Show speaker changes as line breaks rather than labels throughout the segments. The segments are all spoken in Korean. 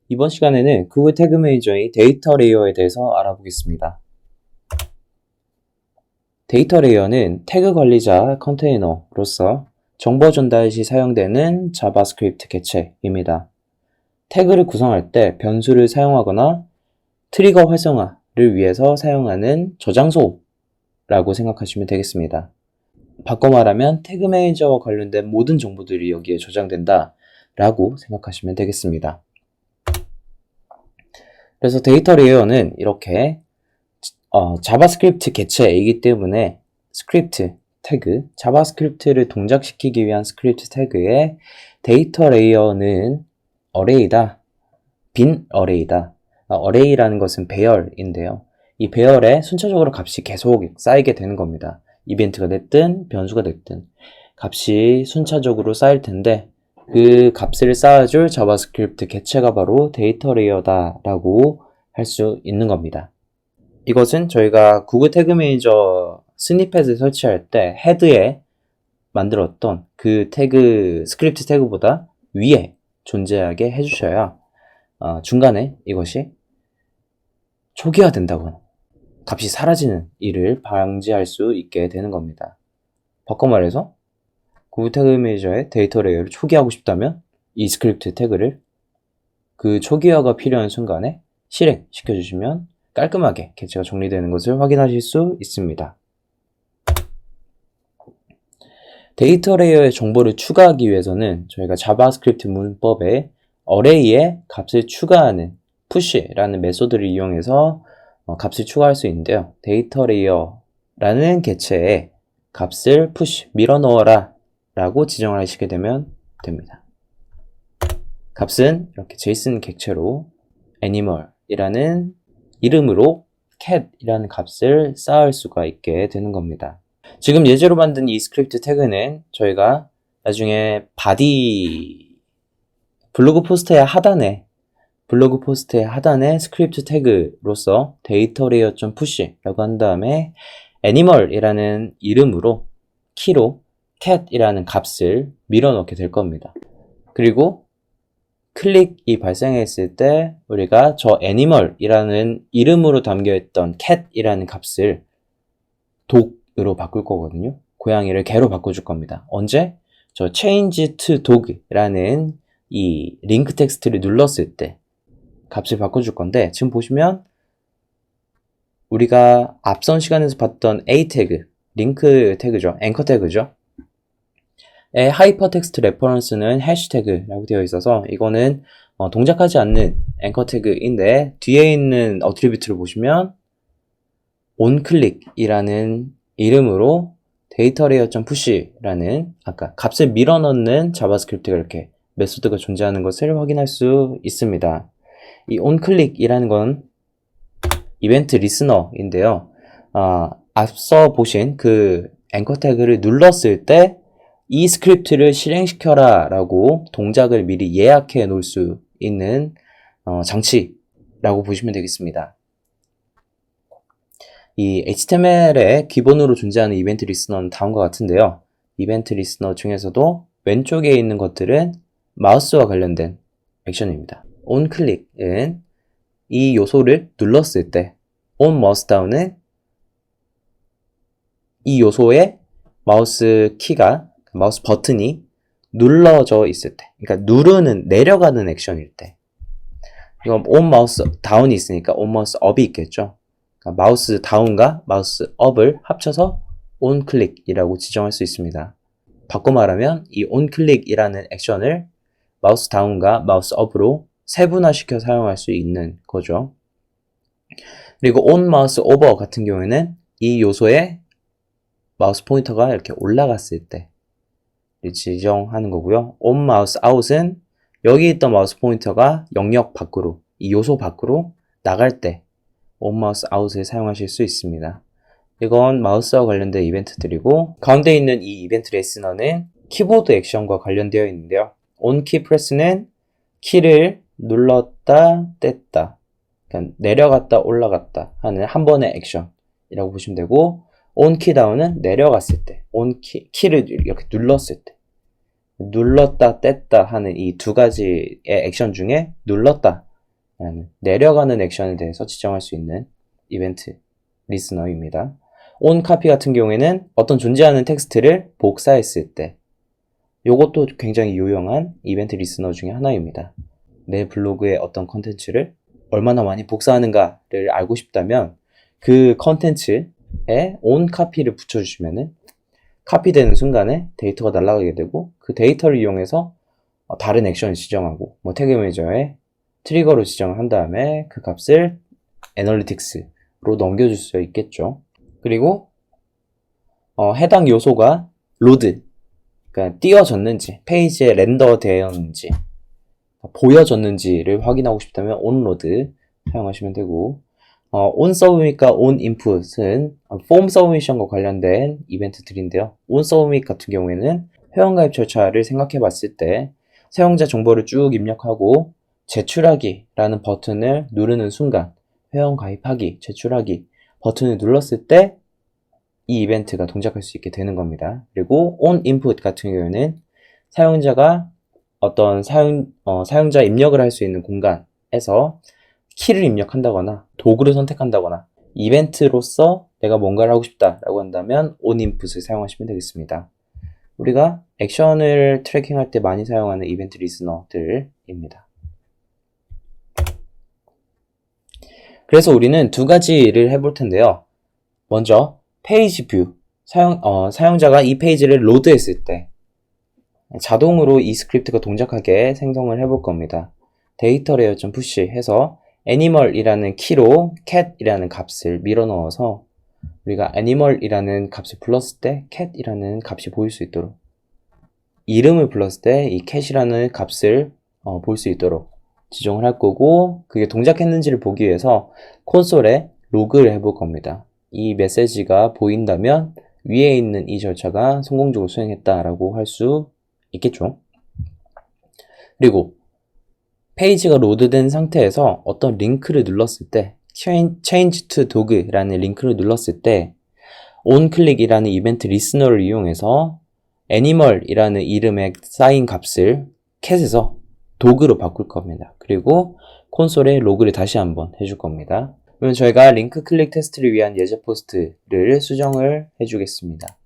이번 시간에는 구글 태그 매니저의 데이터 레이어에 대해서 알아보겠습니다. 데이터 레이어는 태그 관리자 컨테이너로서 정보 전달 시 사용되는 자바스크립트 객체입니다. 태그를 구성할 때 변수를 사용하거나 트리거 활성화를 위해서 사용하는 저장소라고 생각하시면 되겠습니다. 바꿔 말하면 태그 매니저와 관련된 모든 정보들이 여기에 저장된다 라고 생각하시면 되겠습니다. 그래서 데이터 레이어는 이렇게 자바스크립트 객체이기 때문에 스크립트 태그, 자바스크립트를 동작시키기 위한 스크립트 태그의 데이터 레이어는 어레이다, 빈 어레이다. 어레이라는 것은 배열인데요. 이 배열에 순차적으로 값이 계속 쌓이게 되는 겁니다. 이벤트가 됐든 변수가 됐든 값이 순차적으로 쌓일 텐데 그 값을 쌓아줄 자바스크립트 객체가 바로 데이터 레이어다 라고 할 수 있는 겁니다. 이것은 저희가 구글 태그 매니저 스니펫을 설치할 때 헤드에 만들었던 그 태그, 스크립트 태그보다 위에 존재하게 해주셔야 중간에 이것이 초기화된다거나 값이 사라지는 일을 방지할 수 있게 되는 겁니다. 바꿔 말해서 구글 태그 매니저의 데이터 레이어를 초기화하고 싶다면 이 스크립트 태그를 그 초기화가 필요한 순간에 실행시켜 주시면 깔끔하게 객체가 정리되는 것을 확인하실 수 있습니다. 데이터 레이어의 정보를 추가하기 위해서는 저희가 자바스크립트 문법에 어레이에 값을 추가하는 push라는 메소드를 이용해서 값을 추가할 수 있는데요. 데이터 레이어라는 객체에 값을 push, 밀어넣어라 라고 지정을 하시게 되면 됩니다. 값은 이렇게 JSON 객체로 animal이라는 이름으로 cat이라는 값을 쌓을 수가 있게 되는 겁니다. 지금 예제로 만든 이 스크립트 태그는 저희가 나중에 블로그 포스트의 하단에 스크립트 태그로서 데이터 레이어.push라고 한 다음에 animal이라는 이름으로 키로 cat이라는 값을 밀어넣게 될 겁니다. 그리고 클릭이 발생했을 때 우리가 저 animal이라는 이름으로 담겨있던 cat이라는 값을 dog으로 바꿀 거거든요. 고양이를 개로 바꿔줄 겁니다. 언제? 저 change to dog라는 이 링크 텍스트를 눌렀을 때 값을 바꿔줄 건데 지금 보시면 우리가 앞선 시간에서 봤던 a 태그, 링크 태그죠. 앵커 태그죠. 하이퍼텍스트 레퍼런스는 해시태그라고 되어 있어서 이거는 동작하지 않는 앵커 태그인데 뒤에 있는 어트리뷰트를 보시면 onClick이라는 이름으로 데이터 레이어.push라는 아까 값을 밀어넣는 자바스크립트가 이렇게 메소드가 존재하는 것을 확인할 수 있습니다. 이 onClick이라는 건 이벤트 리스너인데요. 앞서 보신 그 앵커 태그를 눌렀을 때 이 스크립트를 실행시켜라 라고 동작을 미리 예약해 놓을 수 있는 장치라고 보시면 되겠습니다. 이 HTML에 기본으로 존재하는 이벤트 리스너는 다음과 같은데요. 이벤트 리스너 중에서도 왼쪽에 있는 것들은 마우스와 관련된 액션입니다. onClick은 이 요소를 눌렀을 때 on mouse down은 이 요소의 마우스 키가 마우스 버튼이 눌러져 있을 때, 그러니까 내려가는 액션일 때. 이건 on mouse down이 있으니까 on mouse up이 있겠죠. 그러니까 마우스 다운과 마우스 업을 합쳐서 on click이라고 지정할 수 있습니다. 바꿔 말하면 이 on click이라는 액션을 마우스 다운과 마우스 업으로 세분화시켜 사용할 수 있는 거죠. 그리고 on mouse over 같은 경우에는 이 요소에 마우스 포인터가 이렇게 올라갔을 때 지정하는 거고요. on mouse out은 여기 있던 마우스 포인터가 영역 밖으로, 이 요소 밖으로 나갈 때 on mouse out을 사용하실 수 있습니다. 이건 마우스와 관련된 이벤트들이고 가운데 있는 이 이벤트 리스너는 키보드 액션과 관련되어 있는데요. on key press는 키를 눌렀다 뗐다, 그러니까 내려갔다 올라갔다 하는 한 번의 액션이라고 보시면 되고 on key down은 내려갔을 때, on 키를 이렇게 눌렀을 때 눌렀다 뗐다 하는 이 두 가지의 액션 중에 눌렀다 라는 내려가는 액션에 대해서 지정할 수 있는 이벤트 리스너입니다. onCopy 같은 경우에는 어떤 존재하는 텍스트를 복사했을 때 이것도 굉장히 유용한 이벤트 리스너 중에 하나입니다. 내 블로그에 어떤 컨텐츠를 얼마나 많이 복사하는가를 알고 싶다면 그 컨텐츠에 onCopy를 붙여주시면은 카피되는 순간에 데이터가 날아가게 되고 그 데이터를 이용해서 다른 액션을 지정하고 뭐 태그 매니저에 트리거로 지정을 한 다음에 그 값을 애널리틱스로 넘겨줄 수 있겠죠. 그리고 해당 요소가 로드, 그러니까 띄워졌는지 페이지에 렌더 되었는지 보여졌는지를 확인하고 싶다면 onload 사용하시면 되고 onSubmit과 onInput은 폼 서브미션과 관련된 이벤트들인데요. onSubmit 같은 경우에는 회원가입 절차를 생각해 봤을 때 사용자 정보를 쭉 입력하고 제출하기라는 버튼을 누르는 순간 회원가입하기, 제출하기 버튼을 눌렀을 때 이 이벤트가 동작할 수 있게 되는 겁니다. 그리고 onInput 같은 경우에는 사용자가 어떤 사용자 입력을 할 수 있는 공간에서 키를 입력한다거나 도구를 선택한다거나 이벤트로서 내가 뭔가를 하고 싶다라고 한다면 onInput을 사용하시면 되겠습니다. 우리가 액션을 트래킹할 때 많이 사용하는 이벤트 리스너들입니다. 그래서 우리는 두 가지를 해볼 텐데요. 먼저 페이지 뷰, 사용자가 이 페이지를 로드했을 때 자동으로 이 스크립트가 동작하게 생성을 해볼 겁니다. 데이터 레이어 푸시 해서 애니멀이라는 키로 cat이라는 값을 밀어 넣어서 우리가 애니멀이라는 값을 불렀을 때 cat이라는 값이 보일 수 있도록 이름을 불렀을 때 이 cat이라는 값을 볼 수 있도록 지정을 할 거고 그게 동작했는지를 보기 위해서 콘솔에 로그를 해볼 겁니다. 이 메시지가 보인다면 위에 있는 이 절차가 성공적으로 수행했다라고 할 수 있겠죠. 그리고 페이지가 로드된 상태에서 어떤 링크를 눌렀을 때 change to dog라는 링크를 눌렀을 때 onClick이라는 이벤트 리스너를 이용해서 animal이라는 이름에 쌓인 값을 cat에서 dog로 바꿀 겁니다. 그리고 콘솔에 로그를 다시 한번 해줄 겁니다. 그러면 저희가 링크 클릭 테스트를 위한 예제 포스트를 수정을 해주겠습니다.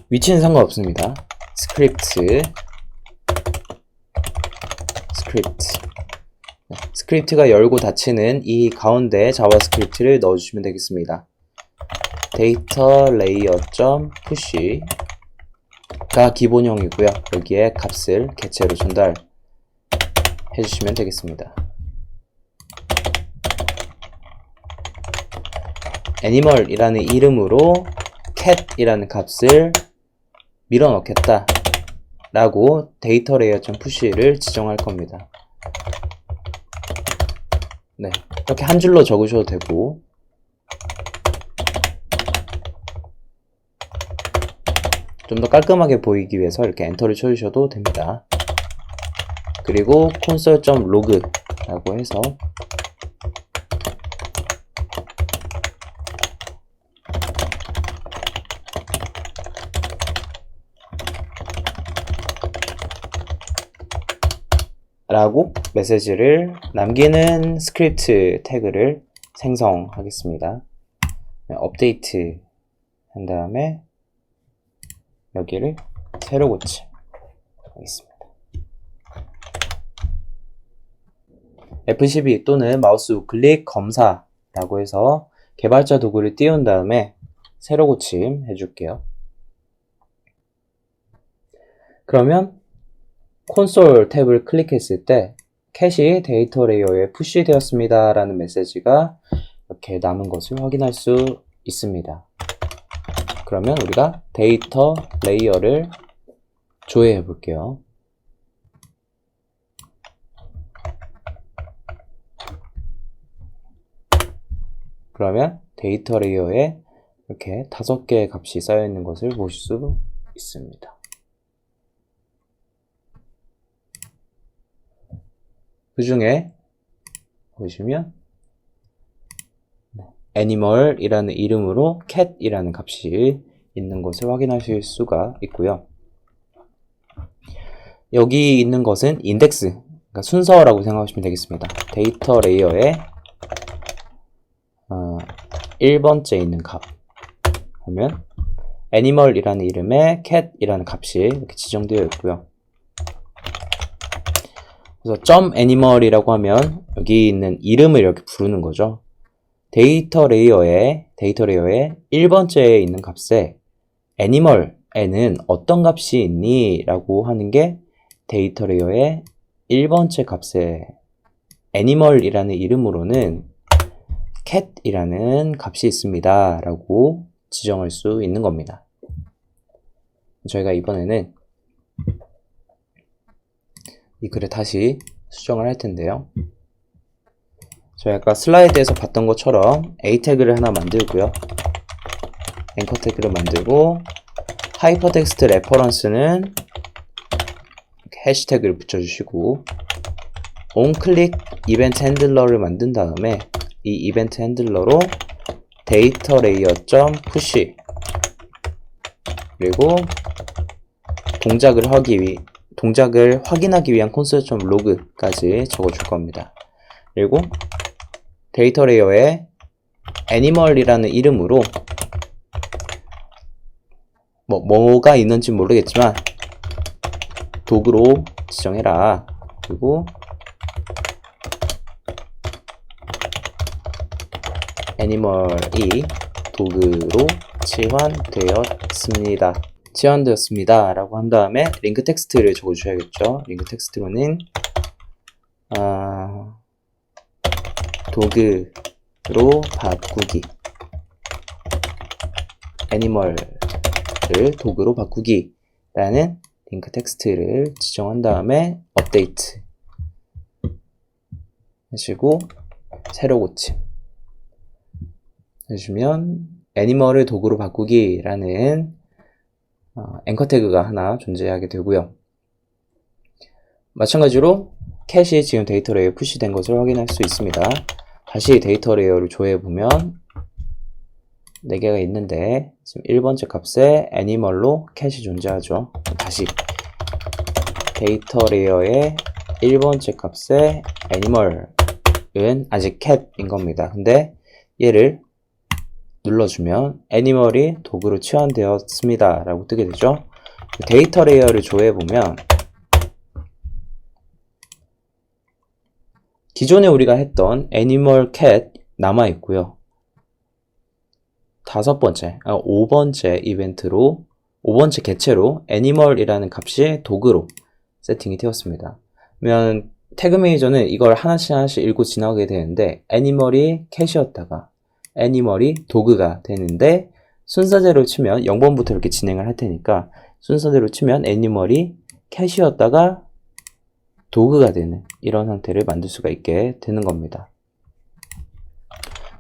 위치는 상관없습니다. 스크립트가 열고 닫히는 이 가운데 자바스크립트를 넣어주시면 되겠습니다. 데이터 레이어 push가 기본형이고요. 여기에 값을 개체로 전달해 주시면 되겠습니다. 애니멀이라는 이름으로 cat이라는 값을 밀어넣겠다 라고 데이터 레이어 push를 지정할 겁니다. 네, 이렇게 한 줄로 적으셔도 되고 좀 더 깔끔하게 보이기 위해서 이렇게 엔터를 쳐주셔도 됩니다. 그리고 console.log라고 해서 라고 메시지를 남기는 스크립트 태그를 생성하겠습니다. 업데이트 한 다음에 여기를 새로 고침하겠습니다. F12 또는 마우스 우클릭 검사라고 해서 개발자 도구를 띄운 다음에 새로 고침 해줄게요. 그러면 콘솔 탭을 클릭했을 때 캣이 데이터 레이어에 푸시 되었습니다 라는 메시지가 이렇게 남은 것을 확인할 수 있습니다. 그러면 우리가 데이터 레이어를 조회해 볼게요. 그러면 데이터 레이어에 이렇게 5개의 값이 쌓여 있는 것을 보실 수 있습니다. 그 중에 보시면 animal이라는 이름으로 cat이라는 값이 있는 것을 확인하실 수가 있고요. 여기 있는 것은 인덱스, 그러니까 순서라고 생각하시면 되겠습니다. 데이터 레이어에 1번째 있는 값 하면 애니멀이라는 이름에 cat이라는 값이 이렇게 지정되어 있고요. 그래서 .animal이라고 하면 여기 있는 이름을 이렇게 부르는 거죠. 데이터 레이어에 1번째에 있는 값에 애니멀에는 어떤 값이 있니? 라고 하는 게 데이터 레이어의 1번째 값에 애니멀이라는 이름으로는 cat이라는 값이 있습니다. 라고 지정할 수 있는 겁니다. 저희가 이번에는 이 글을 다시 수정을 할 텐데요. 저희 아까 슬라이드에서 봤던 것처럼 A 태그를 하나 만들고요. 앵커 태그를 만들고 하이퍼텍스트 레퍼런스는 해시태그를 붙여주시고 onClick 이벤트 핸들러를 만든 다음에 이 이벤트 핸들러로 데이터 레이어 .push 그리고 동작을 확인하기 위한 console.log까지 적어줄 겁니다. 그리고 데이터 레이어에 애니멀이라는 이름으로 뭐가 있는지 모르겠지만 도구로 지정해라. 그리고 애니멀이 도구로 치환되었습니다 라고 한 다음에 링크 텍스트를 적어주셔야겠죠. 링크 텍스트로는 도구로 바꾸기, 애니멀을 도구로 바꾸기 라는 링크 텍스트를 지정한 다음에 업데이트 하시고 새로 고침 해주시면 애니멀을 도구로 바꾸기 라는 앵커 태그가 하나 존재하게 되고요. 마찬가지로 캣이 지금 데이터 레이어에 푸시된 것을 확인할 수 있습니다. 다시 데이터 레이어를 조회해보면 4개가 있는데 지금 1번째 값에 애니멀로 캣이 존재하죠. 다시 데이터 레이어의 1번째 값에 애니멀은 아직 캣인 겁니다. 근데 얘를 눌러주면 애니멀이 도구로 치환되었습니다 라고 뜨게 되죠. 데이터 레이어를 조회해보면 기존에 우리가 했던 애니멀 캣 남아있고요. 5번째 이벤트로 5번째 개체로 애니멀이라는 값이 도구로 세팅이 되었습니다. 그러면 태그 매니저는 이걸 하나씩 읽고 지나가게 되는데 애니멀이 캣이었다가 애니멀이 도구가 되는데 순서대로 치면 0번부터 이렇게 진행을 할 테니까 순서대로 치면 애니멀이 캣이었다가 도구가 되는 이런 상태를 만들 수가 있게 되는 겁니다.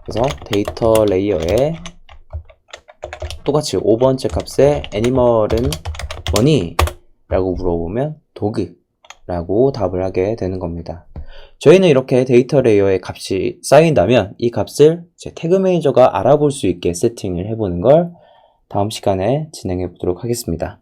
그래서 데이터 레이어에 똑같이 5번째 값에 애니멀은 뭐니? 라고 물어보면 도구라고 답을 하게 되는 겁니다. 저희는 이렇게 데이터 레이어에 값이 쌓인다면 이 값을 제 태그 매니저가 알아볼 수 있게 세팅을 해보는 걸 다음 시간에 진행해 보도록 하겠습니다.